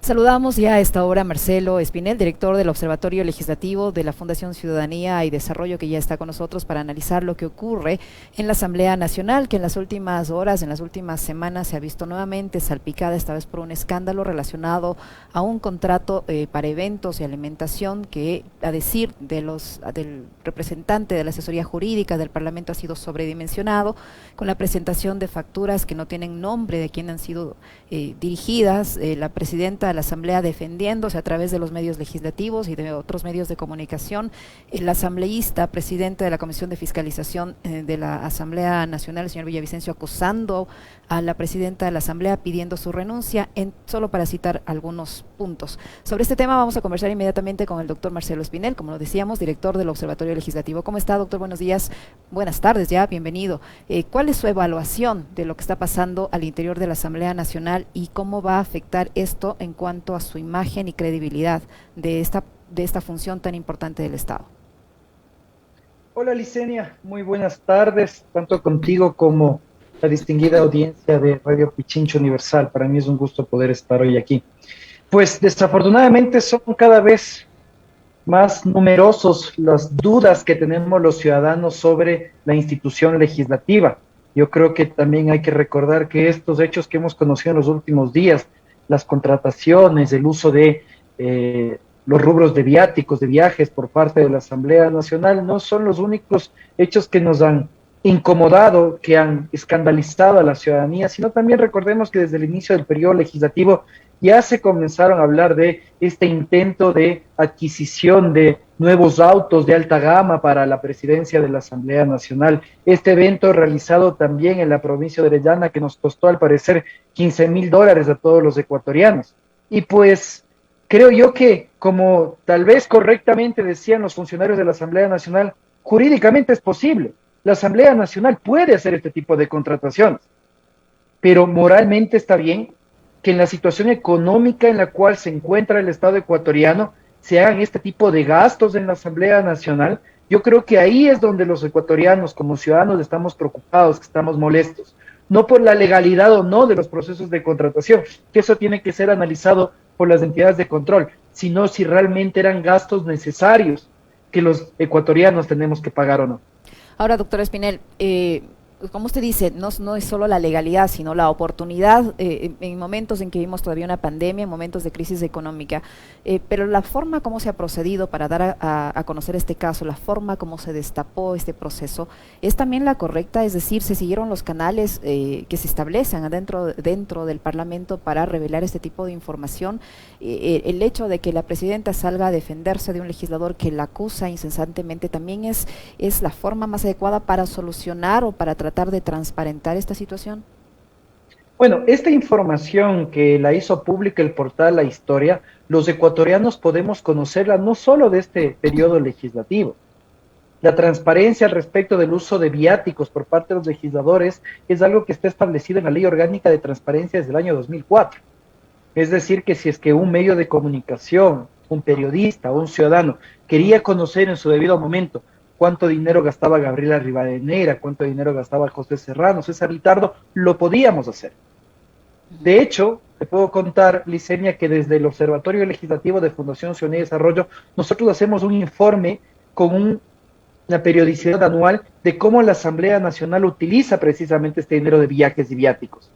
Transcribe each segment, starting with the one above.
Saludamos ya a esta hora a Marcelo Espinel, director del Observatorio Legislativo de la Fundación Ciudadanía y Desarrollo, que ya está con nosotros para analizar lo que ocurre en la Asamblea Nacional, que en las últimas horas, en las últimas semanas se ha visto nuevamente salpicada, esta vez por un escándalo relacionado a un contrato para eventos y alimentación que, a decir del representante de la asesoría jurídica del Parlamento, ha sido sobredimensionado, con la presentación de facturas que no tienen nombre de quién han sido dirigidas, la presidenta de la Asamblea defendiéndose a través de los medios legislativos y de otros medios de comunicación, el asambleísta, presidente de la Comisión de Fiscalización de la Asamblea Nacional, el señor Villavicencio, acusando a la presidenta de la Asamblea, pidiendo su renuncia, solo para citar algunos puntos. Sobre este tema vamos a conversar inmediatamente con el doctor Marcelo Espinel, como lo decíamos, director del Observatorio Legislativo. ¿Cómo está, doctor? Buenos días, buenas tardes ya, bienvenido. ¿Cuál es su evaluación de lo que está pasando al interior de la Asamblea Nacional y cómo va a afectar esto en cuanto a su imagen y credibilidad de esta función tan importante del Estado? Hola Licenia, muy buenas tardes, tanto contigo como la distinguida audiencia de Radio Pichincho Universal. Para mí es un gusto poder estar hoy aquí. Pues desafortunadamente son cada vez más numerosos las dudas que tenemos los ciudadanos sobre la institución legislativa. Yo creo que también hay que recordar que estos hechos que hemos conocido en los últimos días, las contrataciones, el uso de los rubros de viáticos, de viajes por parte de la Asamblea Nacional, no son los únicos hechos que nos han incomodado, que han escandalizado a la ciudadanía, sino también recordemos que desde el inicio del periodo legislativo ya se comenzaron a hablar de este intento de adquisición de nuevos autos de alta gama para la presidencia de la Asamblea Nacional. Este evento realizado también en la provincia de Orellana, que nos costó al parecer $15,000 a todos los ecuatorianos. Y pues creo yo que, como tal vez correctamente decían los funcionarios de la Asamblea Nacional, jurídicamente es posible. La Asamblea Nacional puede hacer este tipo de contrataciones, pero moralmente está bien que en la situación económica en la cual se encuentra el Estado ecuatoriano se hagan este tipo de gastos en la Asamblea Nacional. Yo creo que ahí es donde los ecuatorianos como ciudadanos estamos preocupados, que estamos molestos, no por la legalidad o no de los procesos de contratación, que eso tiene que ser analizado por las entidades de control, sino si realmente eran gastos necesarios que los ecuatorianos tenemos que pagar o no. Ahora, doctor Espinel, como usted dice, no es solo la legalidad, sino la oportunidad en momentos en que vimos todavía una pandemia, en momentos de crisis económica, pero la forma como se ha procedido para dar a conocer este caso, la forma como se destapó este proceso, ¿es también la correcta? Es decir, ¿se siguieron los canales que se establecen dentro del Parlamento para revelar este tipo de información? El hecho de que la presidenta salga a defenderse de un legislador que la acusa incesantemente, ¿también es la forma más adecuada para solucionar o para tratar de transparentar esta situación? Bueno, esta información que la hizo pública el portal La Historia, los ecuatorianos podemos conocerla no solo de este periodo legislativo. La transparencia al respecto del uso de viáticos por parte de los legisladores es algo que está establecido en la Ley Orgánica de Transparencia desde el año 2004. Es decir, que si es que un medio de comunicación, un periodista o un ciudadano quería conocer en su debido momento cuánto dinero gastaba Gabriela Rivadeneira, cuánto dinero gastaba José Serrano, César Litardo, lo podíamos hacer. De hecho, te puedo contar, Licenia, que desde el Observatorio Legislativo de Fundación Ciudadanía y Desarrollo, nosotros hacemos un informe con una periodicidad anual de cómo la Asamblea Nacional utiliza precisamente este dinero de viajes y viáticos.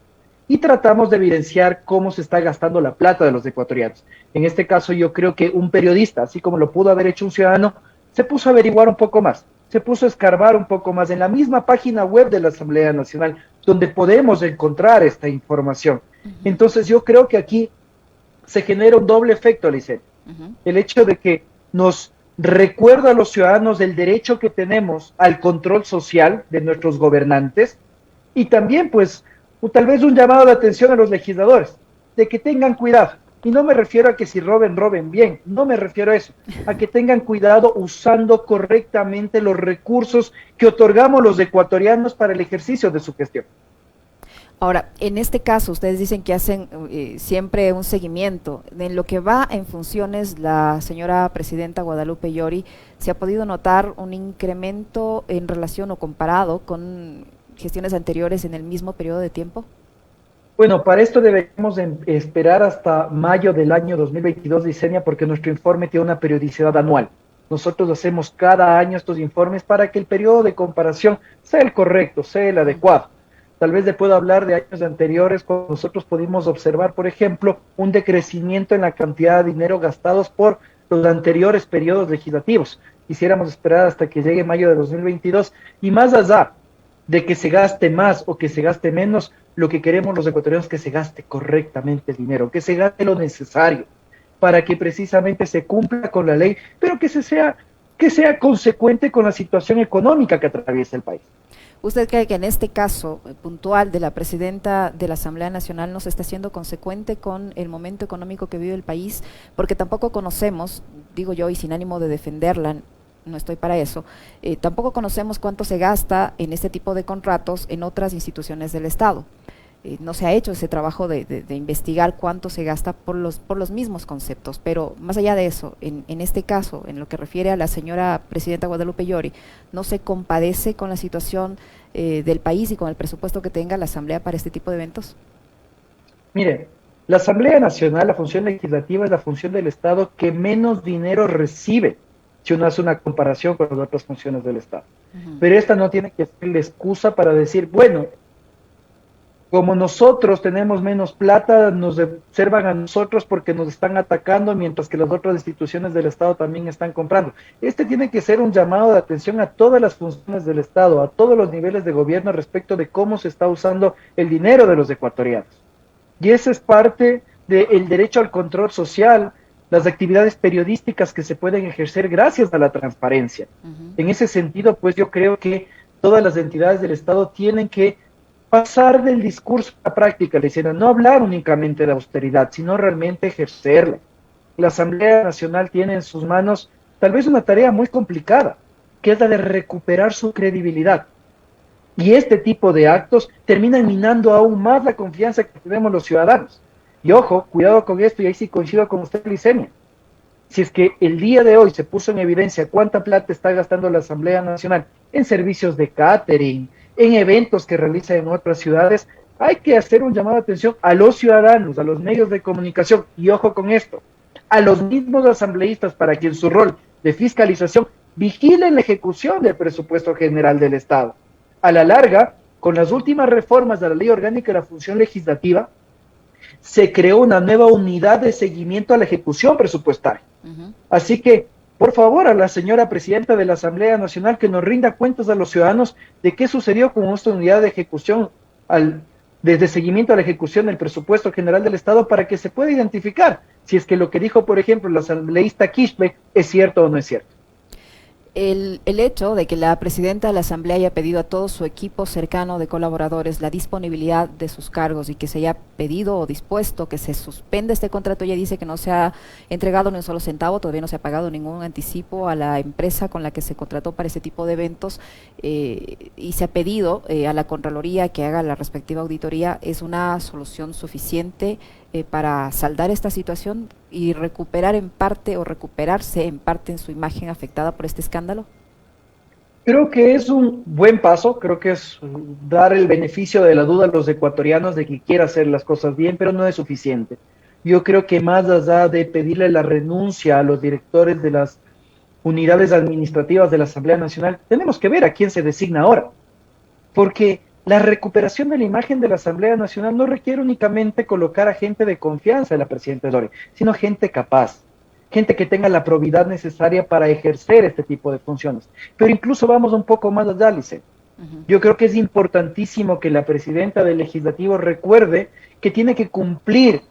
Y tratamos de evidenciar cómo se está gastando la plata de los ecuatorianos. En este caso, yo creo que un periodista, así como lo pudo haber hecho un ciudadano, se puso a averiguar un poco más, se puso a escarbar un poco más en la misma página web de la Asamblea Nacional, donde podemos encontrar esta información. Entonces yo creo que aquí se genera un doble efecto, Licet. El hecho de que nos recuerda a los ciudadanos del derecho que tenemos al control social de nuestros gobernantes y también pues tal vez un llamado de atención a los legisladores, de que tengan cuidado. Y no me refiero a que si roben, roben bien, no me refiero a eso, a que tengan cuidado usando correctamente los recursos que otorgamos los ecuatorianos para el ejercicio de su gestión. Ahora, en este caso, ustedes dicen que hacen siempre un seguimiento. En lo que va en funciones, la señora presidenta Guadalupe Llori, ¿se ha podido notar un incremento en relación o comparado con gestiones anteriores en el mismo periodo de tiempo? Bueno, para esto deberíamos esperar hasta mayo del año 2022, Licenia, porque nuestro informe tiene una periodicidad anual. Nosotros hacemos cada año estos informes para que el periodo de comparación sea el correcto, sea el adecuado. Tal vez le puedo hablar de años anteriores, cuando nosotros pudimos observar, por ejemplo, un decrecimiento en la cantidad de dinero gastados por los anteriores periodos legislativos. Quisiéramos esperar hasta que llegue mayo de 2022 y más allá de que se gaste más o que se gaste menos, lo que queremos los ecuatorianos es que se gaste correctamente el dinero, que se gaste lo necesario para que precisamente se cumpla con la ley, pero que sea consecuente con la situación económica que atraviesa el país. ¿Usted cree que en este caso puntual de la presidenta de la Asamblea Nacional no se está siendo consecuente con el momento económico que vive el país? Porque tampoco conocemos, digo yo y sin ánimo de defenderla, no estoy para eso, tampoco conocemos cuánto se gasta en este tipo de contratos en otras instituciones del Estado. No se ha hecho ese trabajo de investigar cuánto se gasta por los mismos conceptos, pero más allá de eso, en este caso, en lo que refiere a la señora presidenta Guadalupe Llori, ¿no se compadece con la situación del país y con el presupuesto que tenga la Asamblea para este tipo de eventos? Mire, la Asamblea Nacional, la función legislativa, es la función del Estado que menos dinero recibe si uno hace una comparación con las otras funciones del Estado. Pero esta no tiene que ser la excusa para decir, bueno, como nosotros tenemos menos plata, nos observan a nosotros porque nos están atacando, mientras que las otras instituciones del Estado también están comprando. Este tiene que ser un llamado de atención a todas las funciones del Estado, a todos los niveles de gobierno respecto de cómo se está usando el dinero de los ecuatorianos. Y esa es parte del derecho al control social, las actividades periodísticas que se pueden ejercer gracias a la transparencia. En ese sentido, pues yo creo que todas las entidades del Estado tienen que pasar del discurso a la práctica, le dicen, no hablar únicamente de austeridad, sino realmente ejercerla. La Asamblea Nacional tiene en sus manos tal vez una tarea muy complicada, que es la de recuperar su credibilidad. Y este tipo de actos terminan minando aún más la confianza que tenemos los ciudadanos. Y ojo, cuidado con esto, y ahí sí coincido con usted, Licenia. Si es que el día de hoy se puso en evidencia cuánta plata está gastando la Asamblea Nacional en servicios de catering, en eventos que realiza en otras ciudades, hay que hacer un llamado de atención a los ciudadanos, a los medios de comunicación, y ojo con esto, a los mismos asambleístas para que en su rol de fiscalización vigilen la ejecución del presupuesto general del Estado. A la larga, con las últimas reformas de la Ley Orgánica de la Función Legislativa, se creó una nueva unidad de seguimiento a la ejecución presupuestaria. Así que, por favor, a la señora presidenta de la Asamblea Nacional que nos rinda cuentas a los ciudadanos de qué sucedió con esta unidad de ejecución, desde seguimiento a la ejecución del presupuesto general del Estado, para que se pueda identificar si es que lo que dijo, por ejemplo, la asambleísta Quispe es cierto o no es cierto. El hecho de que la presidenta de la Asamblea haya pedido a todo su equipo cercano de colaboradores la disponibilidad de sus cargos y que se haya pedido o dispuesto que se suspenda este contrato, ella dice que no se ha entregado ni un solo centavo, todavía no se ha pagado ningún anticipo a la empresa con la que se contrató para este tipo de eventos, y se ha pedido a la Contraloría que haga la respectiva auditoría. ¿Es una solución suficiente para saldar esta situación y recuperar en parte o recuperarse en parte en su imagen afectada por este escándalo? Creo que es un buen paso, creo que es dar el beneficio de la duda a los ecuatorianos de que quiera hacer las cosas bien, pero no es suficiente. Yo creo que más allá de pedirle la renuncia a los directores de las unidades administrativas de la Asamblea Nacional, tenemos que ver a quién se designa ahora, porque la recuperación de la imagen de la Asamblea Nacional no requiere únicamente colocar a gente de confianza de la presidenta Llori, sino gente capaz, gente que tenga la probidad necesaria para ejercer este tipo de funciones. Pero incluso vamos un poco más allá, Lice. Yo creo que es importantísimo que la presidenta del Legislativo recuerde que tiene que cumplir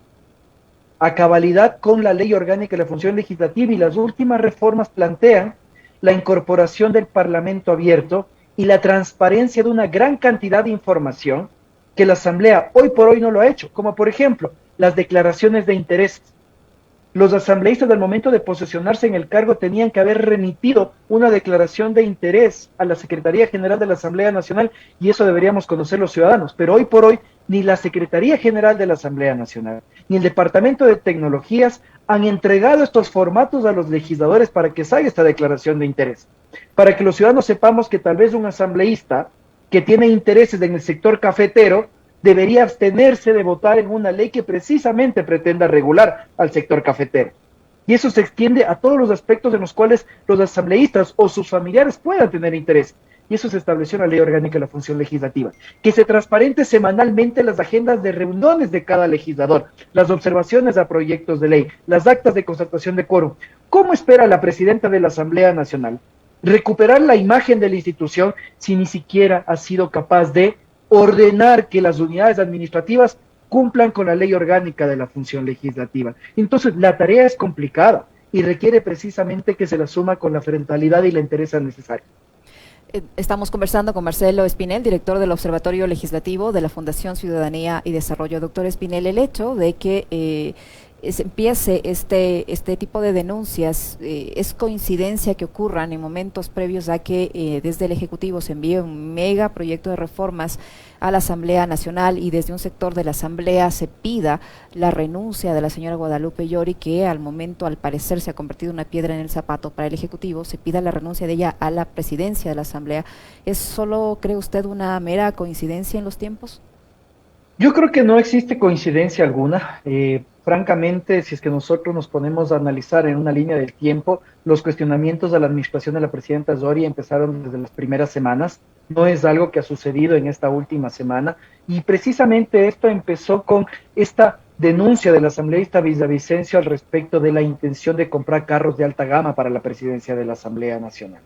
a cabalidad con la Ley Orgánica de la Función Legislativa, y las últimas reformas plantean la incorporación del Parlamento abierto y la transparencia de una gran cantidad de información que la Asamblea hoy por hoy no lo ha hecho, como por ejemplo las declaraciones de intereses. Los asambleístas al momento de posesionarse en el cargo tenían que haber remitido una declaración de interés a la Secretaría General de la Asamblea Nacional, y eso deberíamos conocer los ciudadanos, pero hoy por hoy ni la Secretaría General de la Asamblea Nacional ni el Departamento de Tecnologías han entregado estos formatos a los legisladores para que salga esta declaración de interés, para que los ciudadanos sepamos que tal vez un asambleísta que tiene intereses en el sector cafetero debería abstenerse de votar en una ley que precisamente pretenda regular al sector cafetero. Y eso se extiende a todos los aspectos en los cuales los asambleístas o sus familiares puedan tener interés. Y eso se estableció en la Ley Orgánica de la Función Legislativa. Que se transparente semanalmente las agendas de reuniones de cada legislador, las observaciones a proyectos de ley, las actas de constatación de quórum. ¿Cómo espera la presidenta de la Asamblea Nacional recuperar la imagen de la institución si ni siquiera ha sido capaz de ordenar que las unidades administrativas cumplan con la ley orgánica de la función legislativa? Entonces, la tarea es complicada y requiere precisamente que se la suma con la frontalidad y la entereza necesaria. Estamos conversando con Marcelo Espinel, director del Observatorio Legislativo de la Fundación Ciudadanía y Desarrollo. Doctor Espinel, el hecho de que empiece este tipo de denuncias, ¿es coincidencia que ocurran en momentos previos a que desde el Ejecutivo se envíe un mega proyecto de reformas a la Asamblea Nacional y desde un sector de la Asamblea se pida la renuncia de la señora Guadalupe Llori, que al momento al parecer se ha convertido en una piedra en el zapato para el Ejecutivo, se pida la renuncia de ella a la presidencia de la Asamblea? ¿Es solo, cree usted, una mera coincidencia en los tiempos? Yo creo que no existe coincidencia alguna. Francamente, si es que nosotros nos ponemos a analizar en una línea del tiempo, los cuestionamientos a la administración de la presidenta Llori empezaron desde las primeras semanas. No es algo que ha sucedido en esta última semana. Y precisamente esto empezó con esta denuncia del asambleísta Villavicencio al respecto de la intención de comprar carros de alta gama para la presidencia de la Asamblea Nacional.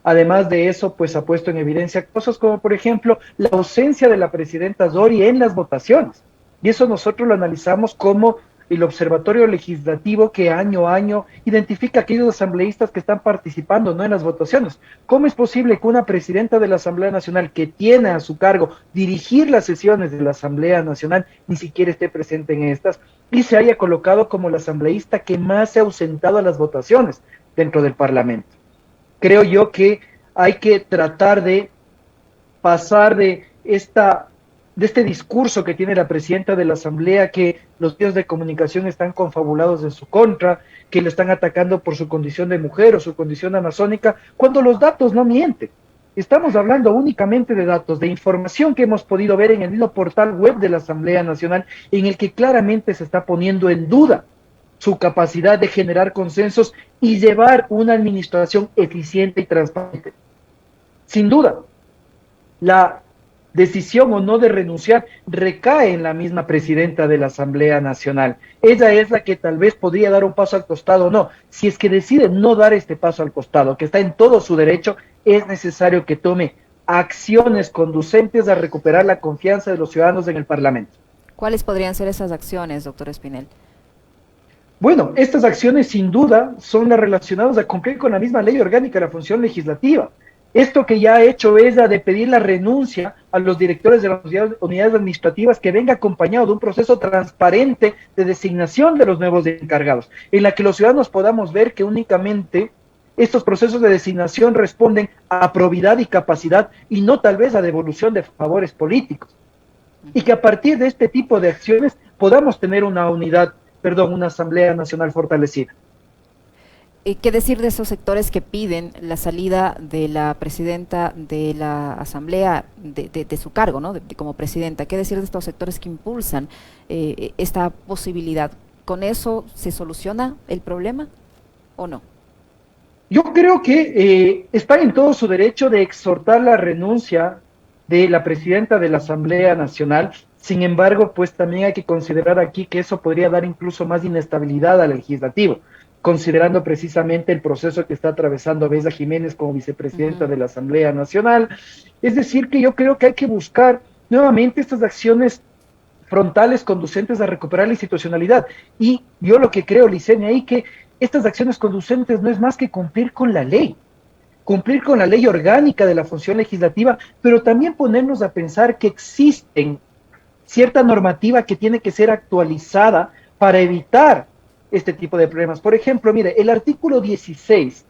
Además de eso, pues ha puesto en evidencia cosas como, por ejemplo, la ausencia de la presidenta Llori en las votaciones. Y eso nosotros lo analizamos como el Observatorio Legislativo que año a año identifica a aquellos asambleístas que están participando no en las votaciones. ¿Cómo es posible que una presidenta de la Asamblea Nacional que tiene a su cargo dirigir las sesiones de la Asamblea Nacional ni siquiera esté presente en estas y se haya colocado como la asambleísta que más se ha ausentado a las votaciones dentro del Parlamento? Creo yo que hay que tratar de pasar de este discurso que tiene la presidenta de la Asamblea, que los medios de comunicación están confabulados en su contra, que le están atacando por su condición de mujer o su condición amazónica, cuando los datos no mienten. Estamos hablando únicamente de datos, de información que hemos podido ver en el mismo portal web de la Asamblea Nacional, en el que claramente se está poniendo en duda su capacidad de generar consensos y llevar una administración eficiente y transparente. Sin duda, la decisión o no de renunciar recae en la misma presidenta de la Asamblea Nacional. Ella es la que tal vez podría dar un paso al costado o no. Si es que decide no dar este paso al costado, que está en todo su derecho, es necesario que tome acciones conducentes a recuperar la confianza de los ciudadanos en el Parlamento. ¿Cuáles podrían ser esas acciones, doctor Espinel? Bueno, estas acciones sin duda son las relacionadas a cumplir con la misma ley orgánica de la función legislativa. Esto que ya ha hecho ella de pedir la renuncia a los directores de las unidades administrativas, que venga acompañado de un proceso transparente de designación de los nuevos encargados, en la que los ciudadanos podamos ver que únicamente estos procesos de designación responden a probidad y capacidad y no tal vez a devolución de favores políticos. Y que a partir de este tipo de acciones podamos tener una Asamblea Nacional fortalecida. ¿Qué decir de esos sectores que piden la salida de la presidenta de la Asamblea de su cargo, ¿no? Como presidenta? ¿Qué decir de estos sectores que impulsan esta posibilidad? ¿Con eso se soluciona el problema o no? Yo creo que está en todo su derecho de exhortar la renuncia de la presidenta de la Asamblea Nacional. Sin embargo, pues también hay que considerar aquí que eso podría dar incluso más inestabilidad al legislativo, considerando precisamente el proceso que está atravesando Besa Jiménez como vicepresidenta de la Asamblea Nacional. Es decir, que yo creo que hay que buscar nuevamente estas acciones frontales conducentes a recuperar la institucionalidad. Y yo lo que creo, Licenia, ahí que estas acciones conducentes no es más que cumplir con la ley orgánica de la función legislativa, pero también ponernos a pensar que existen cierta normativa que tiene que ser actualizada para evitar este tipo de problemas. Por ejemplo, mire, el artículo 16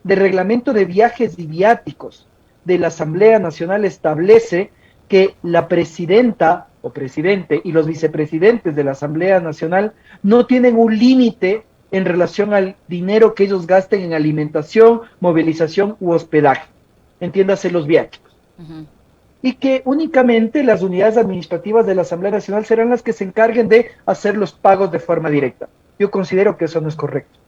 del Reglamento de Viajes y Viáticos de la Asamblea Nacional establece que la presidenta o presidente y los vicepresidentes de la Asamblea Nacional no tienen un límite en relación al dinero que ellos gasten en alimentación, movilización u hospedaje. Entiéndase los viáticos. y que únicamente las unidades administrativas de la Asamblea Nacional serán las que se encarguen de hacer los pagos de forma directa. Yo considero que eso no es correcto.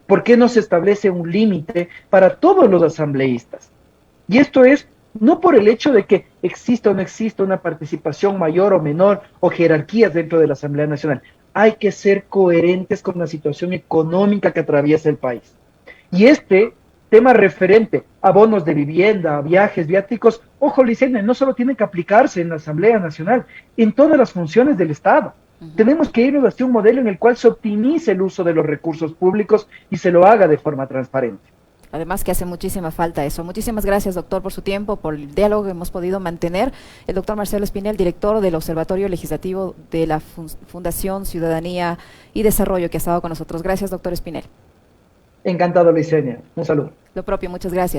¿Por qué no se establece un límite para todos los asambleístas? Y esto es no por el hecho de que exista o no exista una participación mayor o menor o jerarquías dentro de la Asamblea Nacional. Hay que ser coherentes con la situación económica que atraviesa el país. Y este tema referente a bonos de vivienda, a viajes, viáticos, ojo, Licenia, no solo tiene que aplicarse en la Asamblea Nacional, en todas las funciones del Estado. Tenemos que irnos hacia un modelo en el cual se optimice el uso de los recursos públicos y se lo haga de forma transparente. Además que hace muchísima falta eso. Muchísimas gracias, doctor, por su tiempo, por el diálogo que hemos podido mantener. El doctor Marcelo Espinel, director del Observatorio Legislativo de la Fundación Ciudadanía y Desarrollo, que ha estado con nosotros. Gracias, doctor Espinel. Encantado, Licenia. Un saludo. Lo propio, muchas gracias.